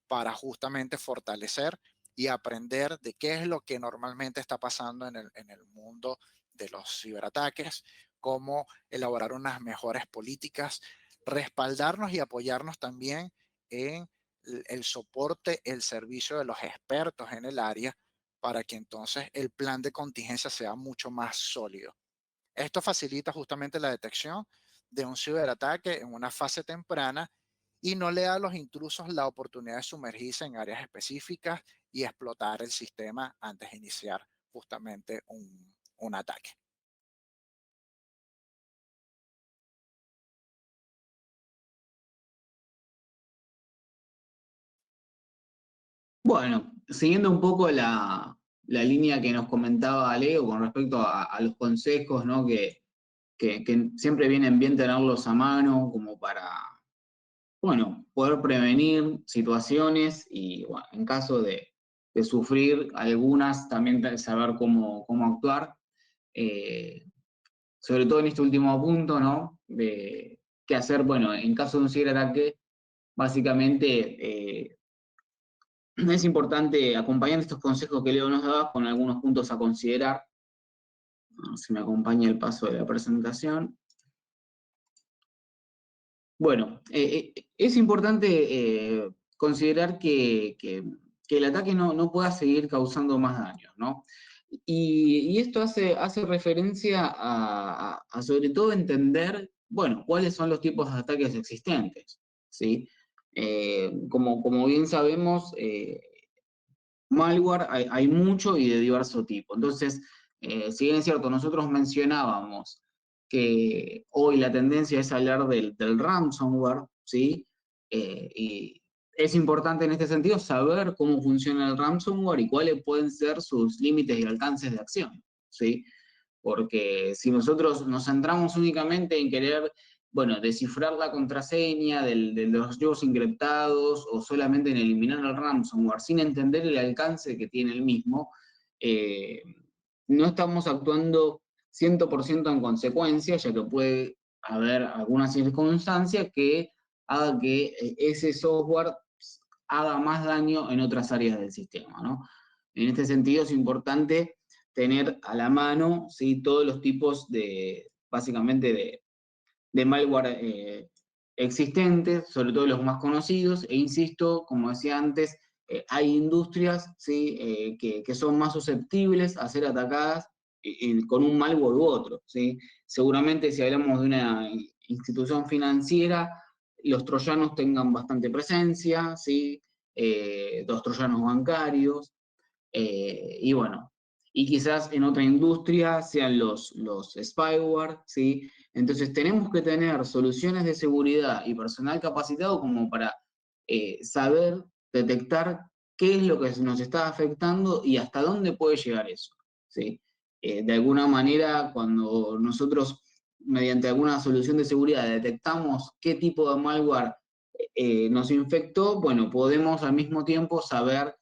para justamente fortalecer y aprender de qué es lo que normalmente está pasando en el mundo de los ciberataques, cómo elaborar unas mejores políticas, respaldarnos y apoyarnos también en el soporte, el servicio de los expertos en el área para que entonces el plan de contingencia sea mucho más sólido. Esto facilita justamente la detección de un ciberataque en una fase temprana y no le da a los intrusos la oportunidad de sumergirse en áreas específicas y explotar el sistema antes de iniciar justamente un ataque. Bueno, siguiendo un poco la línea que nos comentaba Leo con respecto a los consejos, ¿no? Que siempre vienen bien tenerlos a mano como para, bueno, poder prevenir situaciones y, bueno, en caso de sufrir algunas, también saber cómo actuar. Eh, Sobre todo en este último punto, ¿no? De qué hacer, bueno, en caso de un ciberataque, básicamente es importante acompañar estos consejos que Leo nos daba con algunos puntos a considerar. A ver si me acompaña el paso de la presentación. Bueno, es importante considerar que el ataque no pueda seguir causando más daños, ¿no? Y esto hace referencia a sobre todo entender, bueno, cuáles son los tipos de ataques existentes, ¿sí? Como bien sabemos, malware hay mucho y de diverso tipo. Entonces, si bien es cierto, nosotros mencionábamos que hoy la tendencia es hablar del ransomware, ¿sí? Y es importante en este sentido saber cómo funciona el ransomware y cuáles pueden ser sus límites y alcances de acción, ¿sí? Porque si nosotros nos centramos únicamente en querer, bueno, descifrar la contraseña de los archivos encriptados o solamente en eliminar el ransomware sin entender el alcance que tiene el mismo, eh, no estamos actuando 100% en consecuencia, ya que puede haber alguna circunstancia que haga que ese software haga más daño en otras áreas del sistema, ¿no? En este sentido es importante tener a la mano, ¿sí? Todos los tipos básicamente de malware existentes, sobre todo los más conocidos, e insisto, como decía antes, hay industrias, ¿sí? Que son más susceptibles a ser atacadas con un malware u otro, ¿sí? Seguramente si hablamos de una institución financiera, los troyanos tengan bastante presencia, ¿sí? Los troyanos bancarios, y bueno, y quizás en otra industria sean los spyware, ¿sí? Entonces tenemos que tener soluciones de seguridad y personal capacitado como para saber detectar qué es lo que nos está afectando y hasta dónde puede llegar eso, ¿sí? De alguna manera, cuando nosotros, mediante alguna solución de seguridad, detectamos qué tipo de malware nos infectó, bueno, podemos al mismo tiempo saber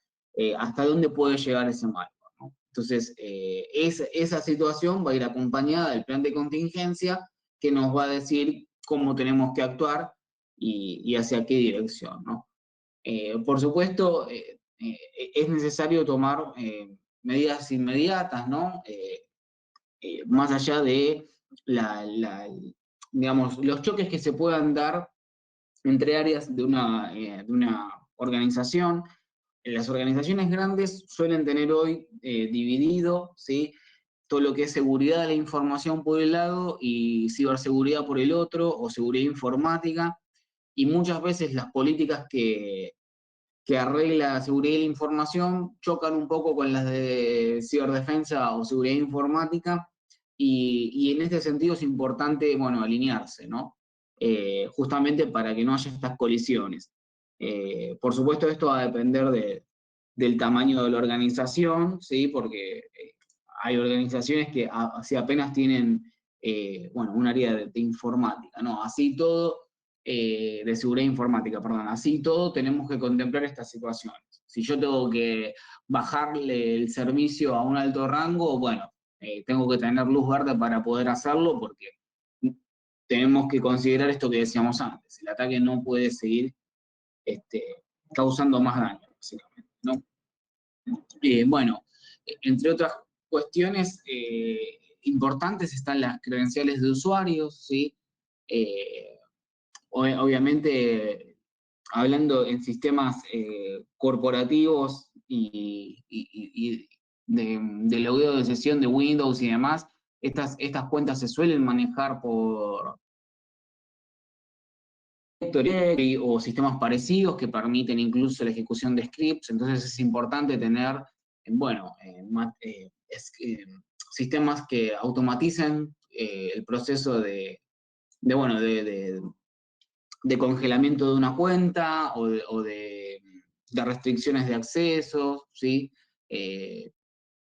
hasta dónde puede llegar ese malware, ¿no? Entonces, esa situación va a ir acompañada del plan de contingencia que nos va a decir cómo tenemos que actuar y hacia qué dirección, ¿no? Por supuesto, es necesario tomar medidas inmediatas, ¿no? Más allá de digamos, los choques que se puedan dar entre áreas de una organización. Las organizaciones grandes suelen tener hoy dividido, ¿sí? Todo lo que es seguridad de la información por un lado y ciberseguridad por el otro, o seguridad informática, y muchas veces las políticas que arregla la seguridad de la información chocan un poco con las de ciberdefensa o seguridad informática, y en este sentido es importante, bueno, alinearse, ¿no? Justamente para que no haya estas colisiones. Por supuesto, esto va a depender del tamaño de la organización, ¿sí? Porque hay organizaciones que así apenas tienen, bueno, un área de informática, ¿no? Así todo, de seguridad informática, perdón, así todo tenemos que contemplar estas situaciones. Si yo tengo que bajarle el servicio a un alto rango, bueno, tengo que tener luz verde para poder hacerlo porque tenemos que considerar esto que decíamos antes, el ataque no puede seguir este, causando más daño, básicamente, ¿no? Bueno, entre otras cuestiones importantes están las credenciales de usuarios, ¿sí? Eh, Obviamente, hablando en sistemas corporativos y de logueo de sesión de Windows y demás, estas cuentas se suelen manejar por Directory o sistemas parecidos que permiten incluso la ejecución de scripts. Entonces es importante tener, bueno, sistemas que automaticen el proceso bueno, de congelamiento de una cuenta o de restricciones de acceso, ¿sí?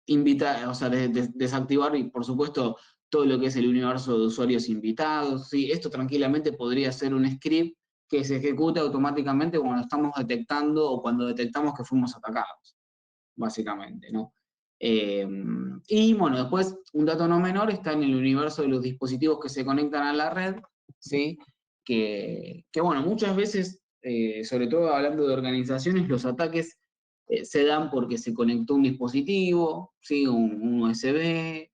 Desactivar, y por supuesto, todo lo que es el universo de usuarios invitados, ¿sí? Esto tranquilamente podría ser un script que se ejecute automáticamente cuando estamos detectando o cuando detectamos que fuimos atacados, básicamente, ¿no? Y bueno, después, un dato no menor está en el universo de los dispositivos que se conectan a la red, ¿sí? Que bueno, muchas veces, sobre todo hablando de organizaciones, los ataques se dan porque se conectó un dispositivo, ¿sí? Un USB,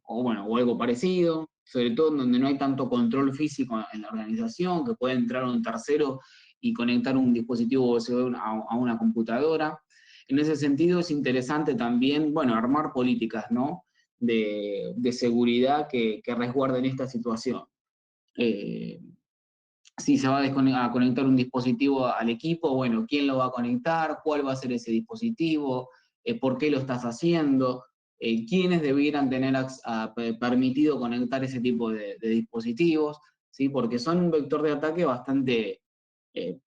o bueno, o algo parecido, sobre todo en donde no hay tanto control físico en la organización, que puede entrar un tercero y conectar un dispositivo USB a una computadora. En ese sentido es interesante también, bueno, armar políticas, ¿no? De seguridad que resguarden esta situación. Si se va a conectar un dispositivo al equipo, bueno, ¿quién lo va a conectar? ¿Cuál va a ser ese dispositivo? ¿Por qué lo estás haciendo? ¿Quiénes debieran tener permitido conectar ese tipo de dispositivos? ¿Sí? Porque son un vector de ataque bastante,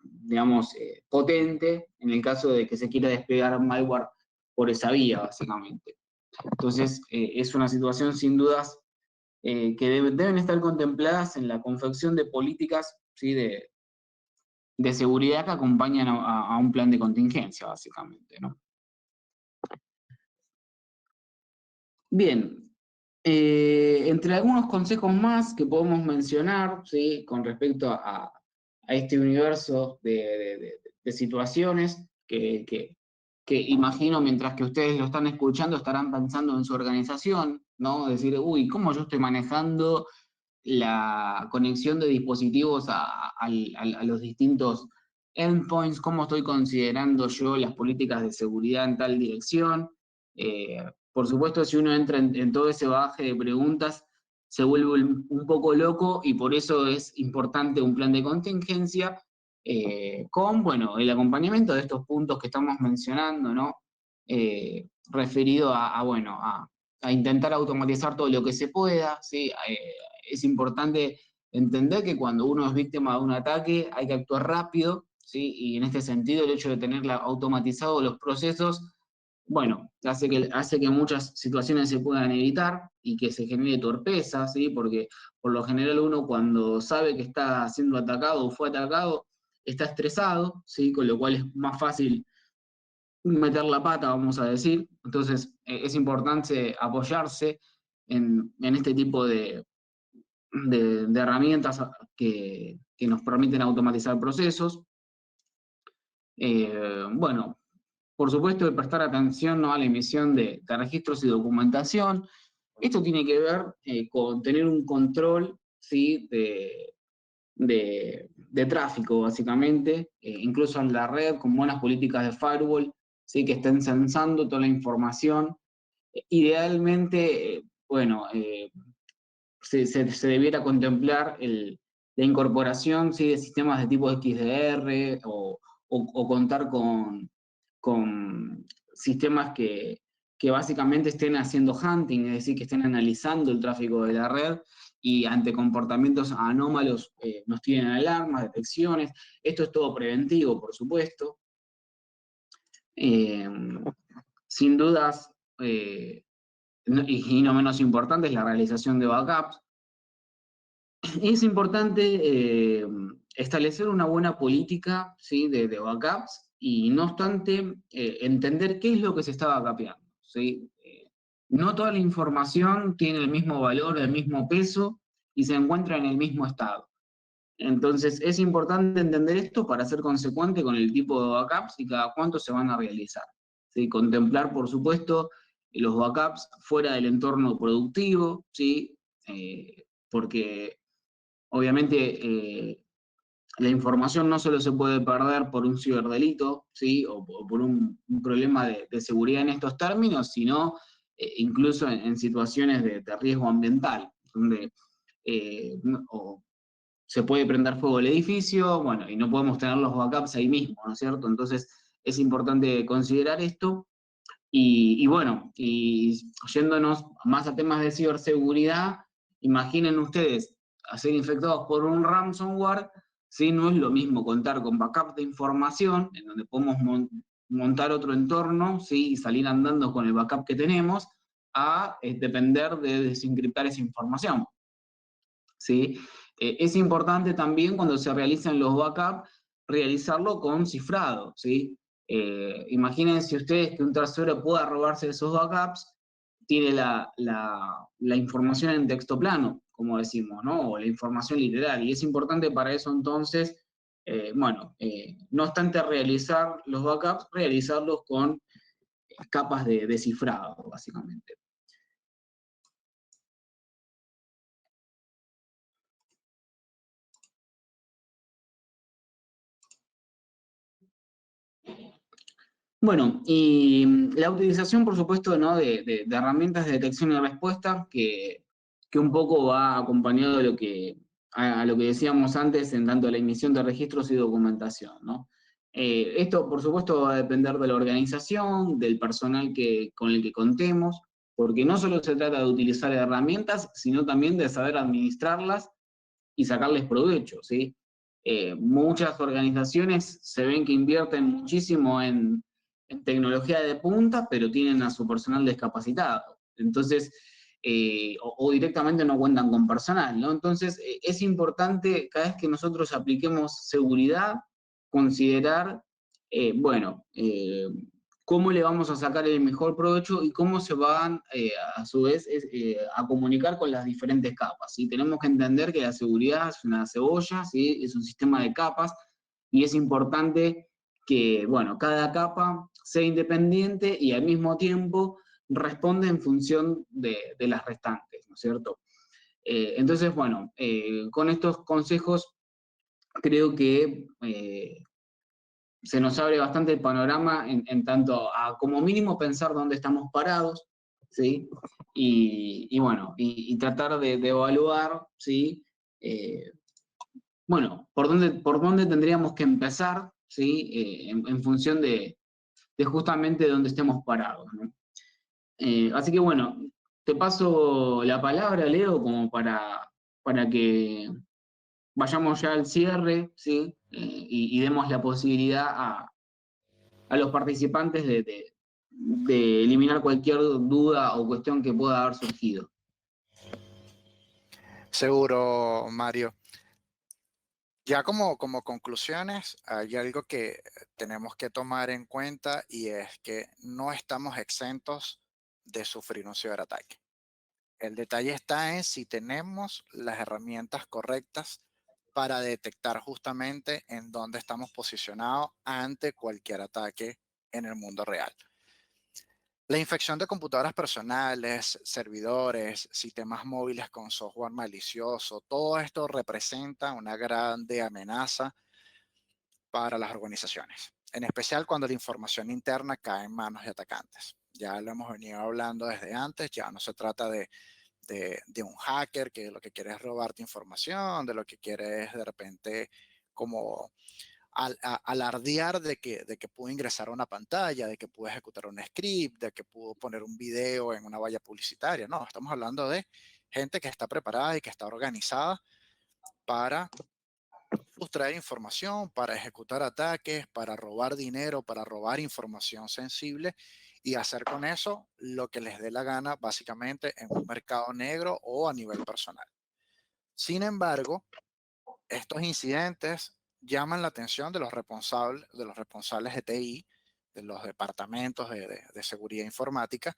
digamos, potente en el caso de que se quiera desplegar malware por esa vía, básicamente. Entonces, es una situación sin dudas que deben estar contempladas en la confección de políticas, ¿sí? de seguridad que acompañan a un plan de contingencia, básicamente, ¿no? Bien, entre algunos consejos más que podemos mencionar, ¿sí? Con respecto a este universo de situaciones que imagino mientras que ustedes lo están escuchando estarán pensando en su organización, ¿no? Decir, uy, ¿cómo yo estoy manejando la conexión de dispositivos a los distintos endpoints? ¿Cómo estoy considerando yo las políticas de seguridad en tal dirección? Por supuesto, si uno entra en todo ese bagaje de preguntas, se vuelve un poco loco, y por eso es importante un plan de contingencia con, bueno, el acompañamiento de estos puntos que estamos mencionando, ¿no? Referido bueno, a intentar automatizar todo lo que se pueda, ¿sí? Es importante entender que cuando uno es víctima de un ataque hay que actuar rápido, ¿sí? Y en este sentido el hecho de tener automatizados los procesos, bueno, hace que muchas situaciones se puedan evitar y que se genere torpeza, ¿sí? Porque por lo general uno cuando sabe que está siendo atacado o fue atacado, está estresado, ¿sí? Con lo cual es más fácil meter la pata, vamos a decir. Entonces es importante apoyarse en este tipo de herramientas que nos permiten automatizar procesos. Bueno, por supuesto, de prestar atención, ¿no? A la emisión de registros y documentación. Esto tiene que ver con tener un control, ¿sí? de tráfico, básicamente, incluso en la red, con buenas políticas de firewall, ¿sí? Que estén censando toda la información. Idealmente, bueno, se debiera contemplar la incorporación, ¿sí? De sistemas de tipo XDR o contar con sistemas que básicamente estén haciendo hunting, es decir, que estén analizando el tráfico de la red y ante comportamientos anómalos nos tienen alarmas, detecciones. Esto es todo preventivo, por supuesto. Sin dudas, y no menos importante, es la realización de backups. Es importante establecer una buena política, ¿sí? de backups, y no obstante entender qué es lo que se está backupeando, ¿sí? No toda la información tiene el mismo valor, el mismo peso y se encuentra en el mismo estado. Entonces es importante entender esto para ser consecuente con el tipo de backups y cada cuánto se van a realizar, ¿sí? Contemplar, por supuesto, los backups fuera del entorno productivo, ¿sí? Porque obviamente la información no solo se puede perder por un ciberdelito, ¿sí? o por un problema de seguridad en estos términos, sino incluso en situaciones de riesgo ambiental, donde o se puede prender fuego el edificio, bueno, y no podemos tener los backups ahí mismo, ¿no es cierto? Entonces es importante considerar esto. Y bueno, y yéndonos más a temas de ciberseguridad, imaginen ustedes a ser infectados por un ransomware ¿sí? No es lo mismo contar con backup de información, en donde podemos montar otro entorno, ¿sí? Y salir andando con el backup que tenemos, a depender de desencriptar esa información, ¿sí? Es importante también cuando se realizan los backups, realizarlo con cifrado, ¿sí? Imagínense ustedes que un tercero pueda robarse esos backups, tiene la información en texto plano, como decimos, ¿no? O la información literal, y es importante para eso entonces, no obstante realizar los backups, realizarlos con capas de cifrado, básicamente. Bueno, y la utilización, por supuesto, ¿no? de herramientas de detección y respuesta, que un poco va acompañado de a lo que decíamos antes en tanto la emisión de registros y documentación, ¿no? Esto, por supuesto, va a depender de la organización, del personal con el que contemos, porque no solo se trata de utilizar herramientas, sino también de saber administrarlas y sacarles provecho, ¿sí? Muchas organizaciones se ven que invierten muchísimo en tecnología de punta, pero tienen a su personal discapacitado. Entonces, o directamente no cuentan con personal, ¿no? Entonces, es importante cada vez que nosotros apliquemos seguridad, considerar, bueno, cómo le vamos a sacar el mejor provecho y cómo se van, a su vez, a comunicar con las diferentes capas, ¿sí? Tenemos que entender que la seguridad es una cebolla, ¿sí? Es un sistema de capas, y es importante que, bueno, cada capa sea independiente y al mismo tiempo responde en función de las restantes, ¿no es cierto? Entonces, bueno, con estos consejos creo que se nos abre bastante el panorama en tanto a, como mínimo, pensar dónde estamos parados, ¿sí? Y tratar de evaluar, ¿sí? Bueno, por dónde tendríamos que empezar, ¿sí? En función de justamente dónde estemos parados, ¿no? Así que bueno, te paso la palabra, Leo, como para que vayamos ya al cierre, ¿sí? Y demos la posibilidad a los participantes de eliminar cualquier duda o cuestión que pueda haber surgido. Seguro, Mario. Ya como conclusiones, hay algo que tenemos que tomar en cuenta y es que no estamos exentos de sufrir un ciberataque. El detalle está en si tenemos las herramientas correctas para detectar justamente en dónde estamos posicionados ante cualquier ataque en el mundo real. La infección de computadoras personales, servidores, sistemas móviles con software malicioso, todo esto representa una grande amenaza para las organizaciones, en especial cuando la información interna cae en manos de atacantes. Ya lo hemos venido hablando desde antes, ya no se trata de un hacker que lo que quiere es robarte información, de lo que quiere es de repente como alardear de que pudo ingresar a una pantalla, de que pudo ejecutar un script, de que pudo poner un video en una valla publicitaria. No, estamos hablando de gente que está preparada y que está organizada para sustraer información, para ejecutar ataques, para robar dinero, para robar información sensible y hacer con eso lo que les dé la gana, básicamente en un mercado negro o a nivel personal. Sin embargo, estos incidentes llaman la atención de los responsables de TI, de los departamentos de seguridad informática,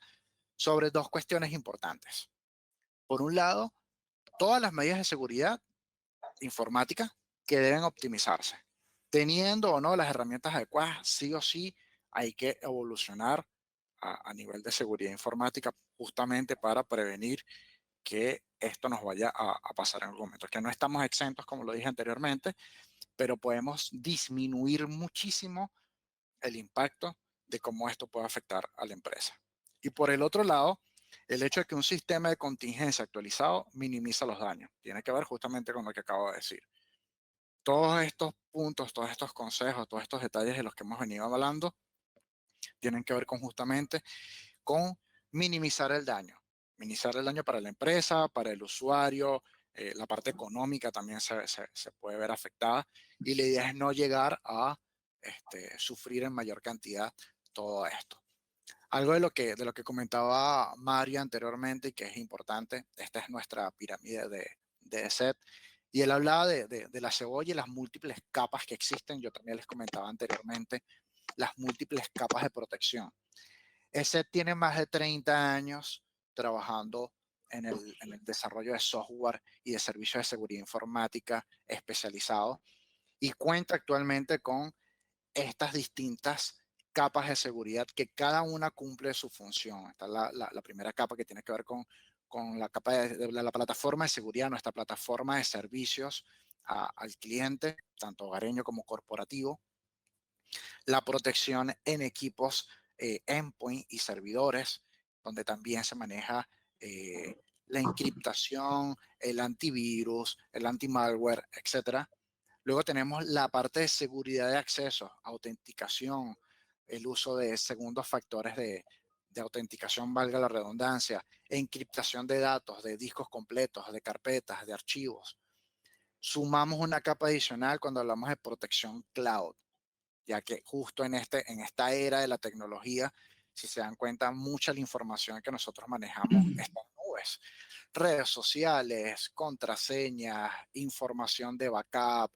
sobre dos cuestiones importantes. Por un lado, todas las medidas de seguridad informática que deben optimizarse. Teniendo o no las herramientas adecuadas, sí o sí hay que evolucionar a nivel de seguridad informática justamente para prevenir que esto nos vaya a pasar en algún momento. Que no estamos exentos, como lo dije anteriormente, pero podemos disminuir muchísimo el impacto de cómo esto puede afectar a la empresa. Y por el otro lado, el hecho de que un sistema de contingencia actualizado minimiza los daños. Tiene que ver justamente con lo que acabo de decir. Todos estos puntos, todos estos consejos, todos estos detalles de los que hemos venido hablando, tienen que ver justamente con minimizar el daño. Minimizar el daño para la empresa, para el usuario, la parte económica también se puede ver afectada, y la idea es no llegar a sufrir en mayor cantidad todo esto. Algo de lo que comentaba Mario anteriormente y que es importante, esta es nuestra pirámide de SET, y él hablaba de la cebolla y las múltiples capas que existen. Yo también les comentaba anteriormente las múltiples capas de protección. SET tiene más de 30 años trabajando en el desarrollo de software y de servicios de seguridad informática especializados, y cuenta actualmente con estas distintas capas de seguridad que cada una cumple su función. Está la primera capa que tiene que ver con la capa de la plataforma de seguridad, nuestra plataforma de servicios al cliente, tanto hogareño como corporativo. La protección en equipos endpoint y servidores, donde también se maneja la encriptación, el antivirus, el anti-malware, etcétera. Luego tenemos la parte de seguridad de acceso, autenticación, el uso de segundos factores de autenticación, valga la redundancia, e encriptación de datos, de discos completos, de carpetas, de archivos. Sumamos una capa adicional cuando hablamos de protección cloud, ya que justo en esta era de la tecnología, si se dan cuenta, mucha de la información que nosotros manejamos está en nubes. Redes sociales, contraseñas, información de backup,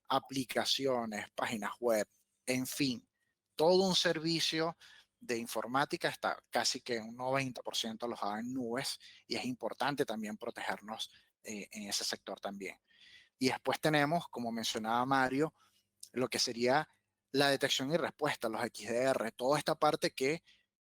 aplicaciones, páginas web, en fin, todo un servicio de informática está casi que un 90% alojado en nubes, y es importante también protegernos en ese sector también. Y después tenemos, como mencionaba Mario, lo que sería la detección y respuesta, los XDR, toda esta parte que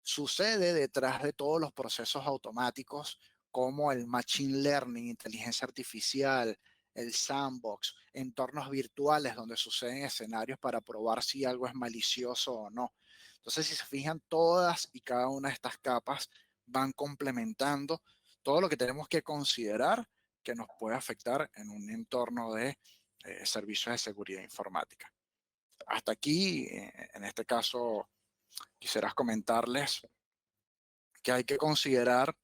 sucede detrás de todos los procesos automáticos, como el machine learning, inteligencia artificial, el sandbox, entornos virtuales donde suceden escenarios para probar si algo es malicioso o no. Entonces, si se fijan, todas y cada una de estas capas van complementando todo lo que tenemos que considerar que nos puede afectar en un entorno de servicios de seguridad informática. Hasta aquí, en este caso, quisieras comentarles que hay que considerar,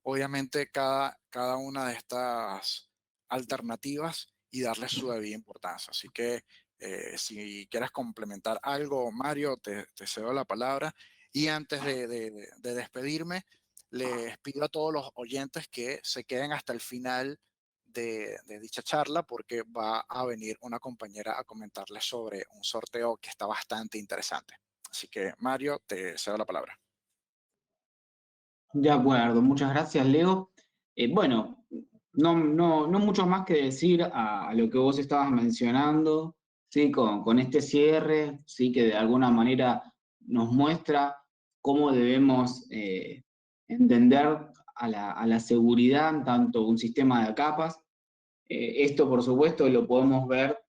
obviamente, cada una de estas alternativas y darle su debida importancia. Así que si quieres complementar algo, Mario, te cedo la palabra. Y antes de despedirme, les pido a todos los oyentes que se queden hasta el final de dicha charla, porque va a venir una compañera a comentarles sobre un sorteo que está bastante interesante. Así que, Mario, te cedo la palabra. De acuerdo, muchas gracias, Leo. Bueno, no mucho más que decir a lo que vos estabas mencionando, ¿sí? Con este cierre, ¿sí? Que de alguna manera nos muestra cómo debemos entender a la seguridad, tanto un sistema de capas. Esto, por supuesto, lo podemos ver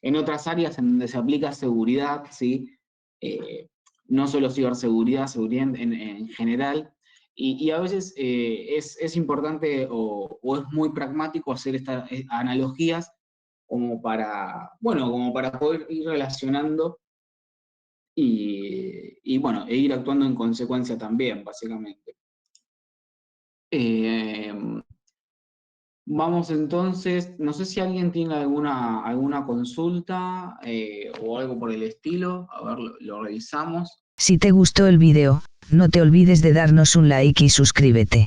en otras áreas en donde se aplica seguridad, ¿sí? No solo ciberseguridad, seguridad en general, y a veces es importante o es muy pragmático hacer estas analogías como para, bueno, como para poder ir relacionando bueno, e ir actuando en consecuencia también, básicamente. Vamos entonces, no sé si alguien tiene alguna consulta o algo por el estilo, a ver, lo revisamos. Si te gustó el video, no te olvides de darnos un like y suscríbete.